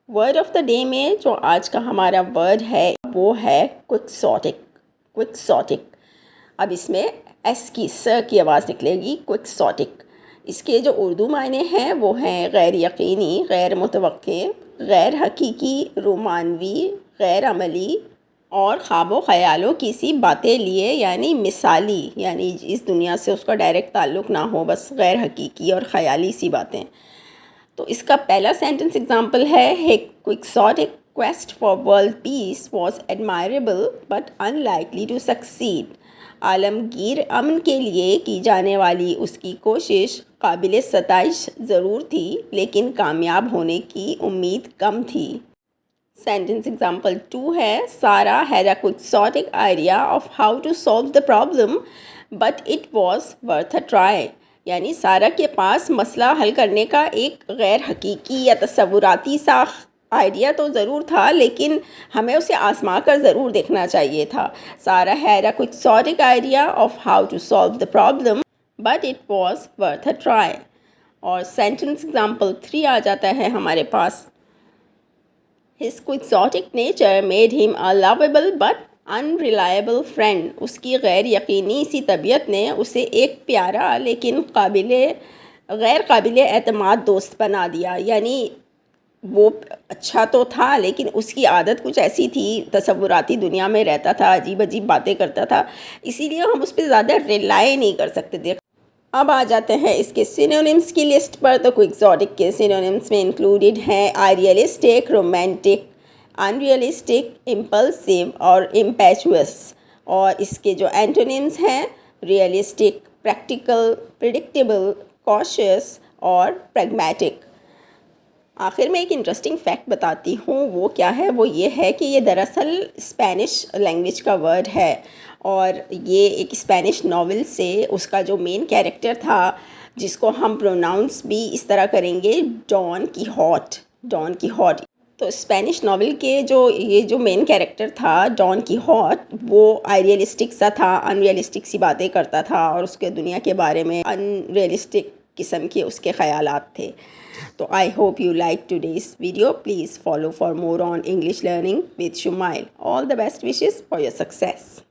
Word of the day میں جو آج کا ہمارا ورڈ ہے وہ ہے کوکسوٹک. کوکسوٹک. اب اس میں ایس کی س کی آواز نکلے گی. کوکسوٹک. اس کے جو اردو معنی ہیں وہ ہیں غیر یقینی، غیر متوقع، غیر حقیقی، رومانوی، غیر عملی اور خواب و خیالوں کی سی باتیں لیے، یعنی مثالی، یعنی اس دنیا سے اس کا ڈائریکٹ تعلق نہ ہو، بس غیر حقیقی اور خیالی سی باتیں. تو اس کا پہلا سینٹنس اگزامپل ہے "A quixotic quest for world peace was admirable but unlikely to succeed." عالمگیر امن کے لیے کی جانے والی اس کی کوشش قابل ستائش ضرور تھی، لیکن کامیاب ہونے کی امید کم تھی. سینٹنس اگزامپل 2 ہے "Sarah had a quixotic idea of how to solve the problem, but it was worth a try." یعنی سارہ کے پاس مسئلہ حل کرنے کا ایک غیر حقیقی یا تصوراتی سا آئیڈیا تو ضرور تھا، لیکن ہمیں اسے آزما کر ضرور دیکھنا چاہیے تھا. Sarah had a quixotic idea of how to solve the problem, but it was worth a try. اور سینٹنس اگزامپل 3 آ جاتا ہے ہمارے پاس. His quixotic nature made him a lovable but unreliable friend. اس کی غیر یقینی سی طبیعت نے اسے ایک پیارا لیکن غیر قابل اعتماد دوست بنا دیا. یعنی وہ اچھا تو تھا، لیکن اس کی عادت کچھ ایسی تھی، تصوراتی دنیا میں رہتا تھا، عجیب عجیب باتیں کرتا تھا، اسی لیے ہم اس پہ زیادہ ریلائی نہیں کر سکتے تھے. اب آ جاتے ہیں اس کے سینونیمز کی لسٹ پر. تو کوکسوٹک کے سینونیمز میں انکلوڈیڈ ہیں آئیڈیلسٹک، رومانٹک، انریلسٹک، امپلسیو اور امپیچوس. اور اس کے جو اینٹونیمز ہیں ریئلسٹک، پریکٹیکل، پریڈکٹیبل، کوشس اور پریگمیٹک. آخر میں ایک انٹرسٹنگ فیکٹ بتاتی ہوں، وہ کیا ہے؟ وہ یہ ہے کہ یہ دراصل اسپینش لینگویج کا ورڈ ہے، اور یہ ایک اسپینش ناول سے اس کا جو مین کیریکٹر تھا، جس کو ہم پروناؤنس بھی اس طرح کریں گے ڈان کیحوٹ. ڈان کیحوٹ. تو اسپینش ناول کے یہ جو مین کیریکٹر تھا ڈان کیحوٹ، وہ آئیڈیلسٹک سا تھا، انریلسٹک سی باتیں کرتا تھا، اور اس کے دنیا کے بارے میں انریلسٹک قسم کے اس کے خیالات تھے. تو I hope you like today's video. Please follow for more on English learning with Shumail. All the best wishes for your success.